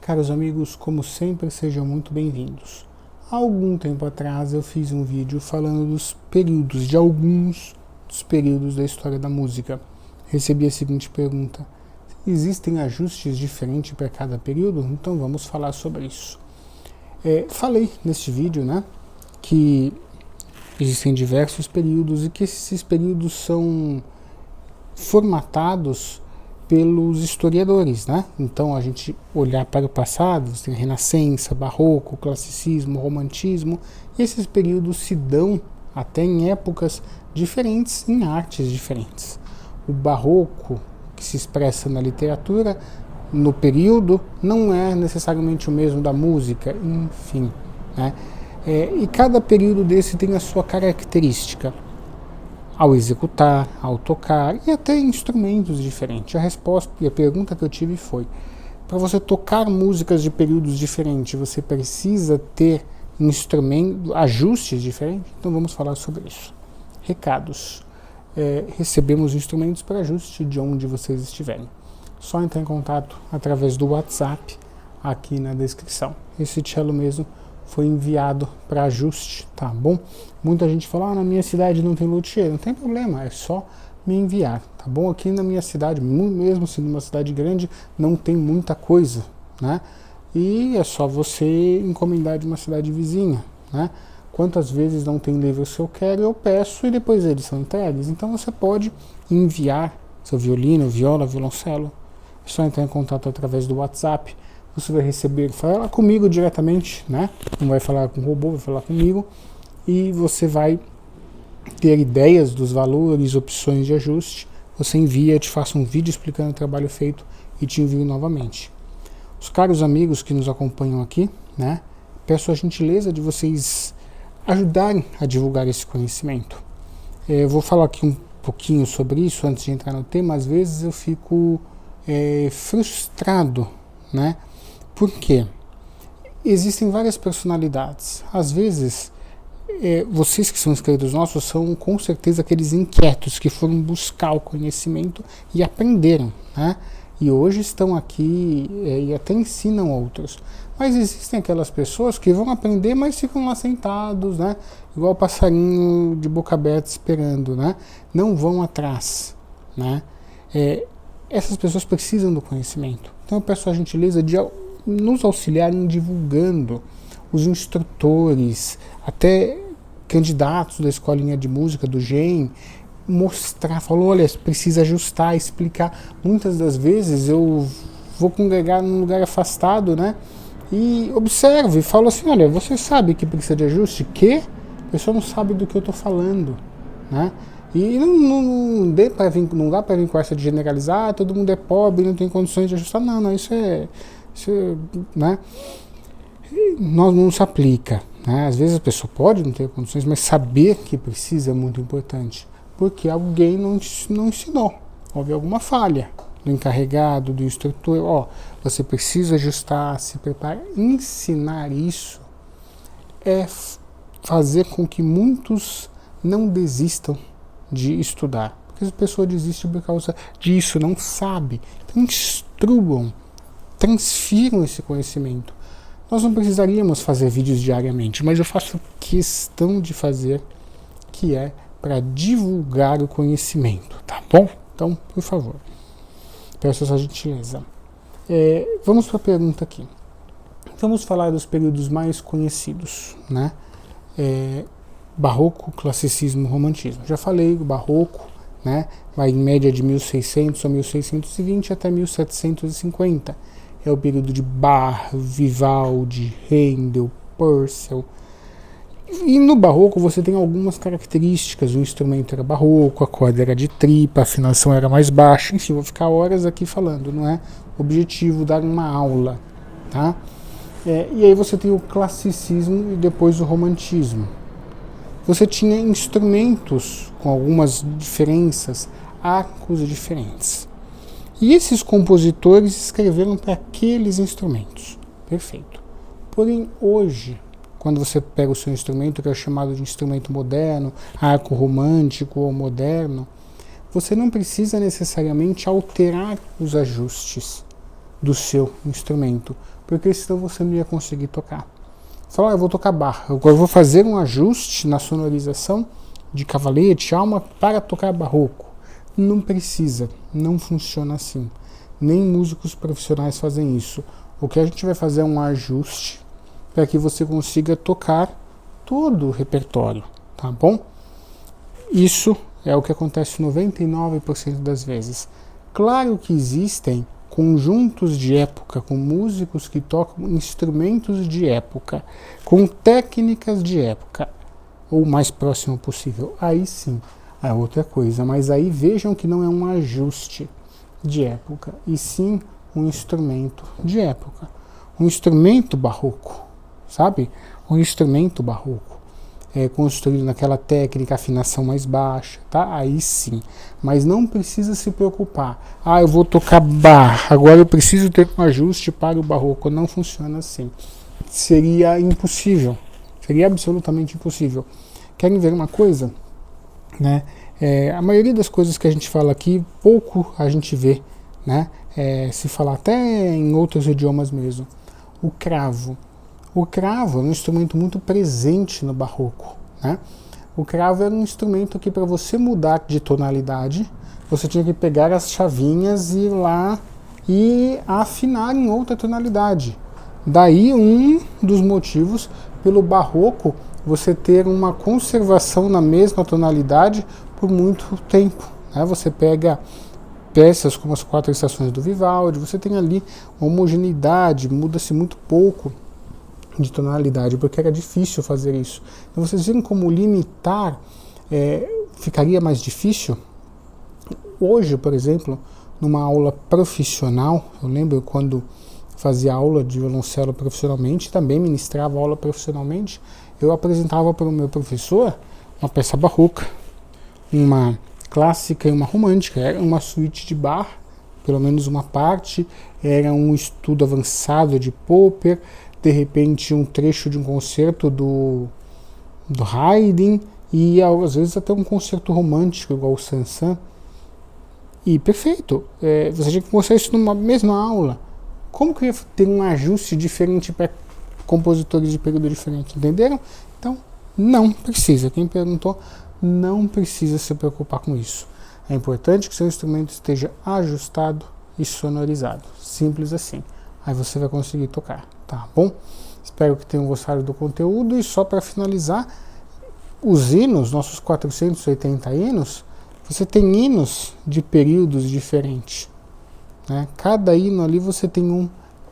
Caros amigos, como sempre, sejam muito bem-vindos. Há algum tempo atrás eu fiz um vídeo falando dos períodos, de alguns dos períodos da história da música. Recebi a seguinte pergunta: existem ajustes diferentes para cada período? Então vamos falar sobre isso. Falei neste vídeo, que existem diversos períodos e que esses períodos são formatados pelos historiadores, Então a gente olhar para o passado, você tem a Renascença, Barroco, Classicismo, Romantismo, e esses períodos se dão até em épocas diferentes, em artes diferentes. O Barroco, que se expressa na literatura, no período, não é necessariamente o mesmo da música, enfim, e cada período desse tem a sua característica ao executar, ao tocar e até instrumentos diferentes. A pergunta que eu tive foi: para você tocar músicas de períodos diferentes, você precisa ter ajustes diferentes? Então vamos falar sobre isso. Recados. Recebemos instrumentos para ajuste de onde vocês estiverem. Só entrar em contato através do WhatsApp aqui na descrição. Esse cello mesmo foi enviado para ajuste, tá bom? Muita gente fala, na minha cidade não tem luthier. Não tem problema, é só me enviar, tá bom? Aqui na minha cidade, mesmo sendo uma cidade grande, não tem muita coisa, E é só você encomendar de uma cidade vizinha, Quantas vezes não tem livro se eu quero, eu peço e depois eles são entregues. Então você pode enviar seu violino, viola, violoncelo. É só entrar em contato através do WhatsApp. Você vai receber, falar comigo diretamente, Não vai falar com o robô, vai falar comigo. E você vai ter ideias dos valores, opções de ajuste. Você envia, eu te faço um vídeo explicando o trabalho feito e te envio novamente. Os caros amigos que nos acompanham aqui, peço a gentileza de vocês ajudarem a divulgar esse conhecimento. Eu vou falar aqui um pouquinho sobre isso antes de entrar no tema. Às vezes eu fico frustrado, Por quê? Existem várias personalidades. Às vezes, vocês que são inscritos nossos são com certeza aqueles inquietos que foram buscar o conhecimento e aprenderam, E hoje estão aqui e até ensinam outros. Mas existem aquelas pessoas que vão aprender, mas ficam lá sentados, Igual passarinho de boca aberta esperando, Não vão atrás, Essas pessoas precisam do conhecimento. Então eu peço a gentileza de nos auxiliarem divulgando, os instrutores, até candidatos da escolinha de música do GEM, mostrar, falou, olha, precisa ajustar, explicar. Muitas das vezes eu vou congregar num lugar afastado, e observo e falo assim, olha, você sabe que precisa de ajuste? Que? A pessoa não sabe do que eu estou falando, E não dá para vir com essa de generalizar, todo mundo é pobre, não tem condições de ajustar. Não, isso não se aplica. Às vezes a pessoa pode não ter condições, mas saber que precisa é muito importante, porque alguém não ensinou. Houve alguma falha do encarregado, do instrutor. Você precisa ajustar, se preparar. Ensinar isso é fazer com que muitos não desistam de estudar, porque a pessoa desiste por causa disso, não sabe. Então instruam, transfiram esse conhecimento. Nós não precisaríamos fazer vídeos diariamente, mas eu faço questão de fazer, que é para divulgar o conhecimento, tá bom? Então, por favor, peço essa gentileza. Vamos para a pergunta aqui. Vamos falar dos períodos mais conhecidos, Barroco, Classicismo, Romantismo. Já falei, o Barroco, vai em média de 1600 a 1620 até 1750. É o período de Bach, Vivaldi, Handel, Purcell. E no Barroco você tem algumas características. O instrumento era barroco, a corda era de tripa, a afinação era mais baixa. Enfim, vou ficar horas aqui falando, não é objetivo dar uma aula, tá? E aí você tem o classicismo e depois o romantismo. Você tinha instrumentos com algumas diferenças, arcos diferentes. E esses compositores escreveram para aqueles instrumentos. Perfeito. Porém, hoje, quando você pega o seu instrumento, que é chamado de instrumento moderno, arco romântico ou moderno, você não precisa necessariamente alterar os ajustes. do seu instrumento, porque senão você não ia conseguir tocar. Você fala, eu vou tocar Bach, agora eu vou fazer um ajuste na sonorização de cavalete, alma, para tocar barroco. Não precisa, não funciona assim. Nem músicos profissionais fazem isso. O que a gente vai fazer é um ajuste para que você consiga tocar todo o repertório, tá bom? Isso é o que acontece 99% das vezes. Claro que existem conjuntos de época, com músicos que tocam instrumentos de época, com técnicas de época, ou o mais próximo possível. Aí sim, é outra coisa. Mas aí vejam que não é um ajuste de época, e sim um instrumento de época. Um instrumento barroco, sabe? Um instrumento barroco. Construído naquela técnica, afinação mais baixa, tá? Aí sim. Mas não precisa se preocupar. Ah, eu vou tocar Bach, agora eu preciso ter um ajuste para o barroco. Não funciona assim. Seria impossível. Seria absolutamente impossível. Querem ver uma coisa? Né? A maioria das coisas que a gente fala aqui, pouco a gente vê, né? Se falar até em outros idiomas mesmo. O cravo. O cravo é um instrumento muito presente no barroco, né? O cravo era um instrumento que, para você mudar de tonalidade, você tinha que pegar as chavinhas e ir lá e afinar em outra tonalidade. Daí um dos motivos pelo barroco você ter uma conservação na mesma tonalidade por muito tempo, né? Você pega peças como as 4 estações do Vivaldi, você tem ali uma homogeneidade, muda-se muito pouco de tonalidade, porque era difícil fazer isso. Então vocês viram como limitar ficaria mais difícil? Hoje, por exemplo, numa aula profissional, eu lembro quando fazia aula de violoncelo profissionalmente, também ministrava aula profissionalmente, eu apresentava para o meu professor uma peça barroca, uma clássica e uma romântica, era uma suíte de Bach, pelo menos uma parte, era um estudo avançado de Popper, de repente um trecho de um concerto do Haydn, e às vezes até um concerto romântico, igual o Sansan. E perfeito, você tinha que mostrar isso numa mesma aula. Como que eu ia ter um ajuste diferente para compositores de período diferente, entenderam? Então, não precisa. Quem perguntou, não precisa se preocupar com isso. É importante que seu instrumento esteja ajustado e sonorizado. Simples assim. Aí você vai conseguir tocar, tá bom? Espero que tenham gostado do conteúdo. E só para finalizar, os hinos, nossos 480 hinos, você tem hinos de períodos diferentes, né? Cada hino ali você tem um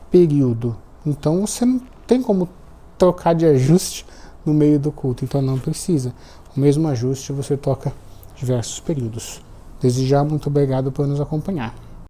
período. Então você não tem como trocar de ajuste no meio do culto. Então não precisa. O mesmo ajuste você toca diversos períodos. Desde já, muito obrigado por nos acompanhar.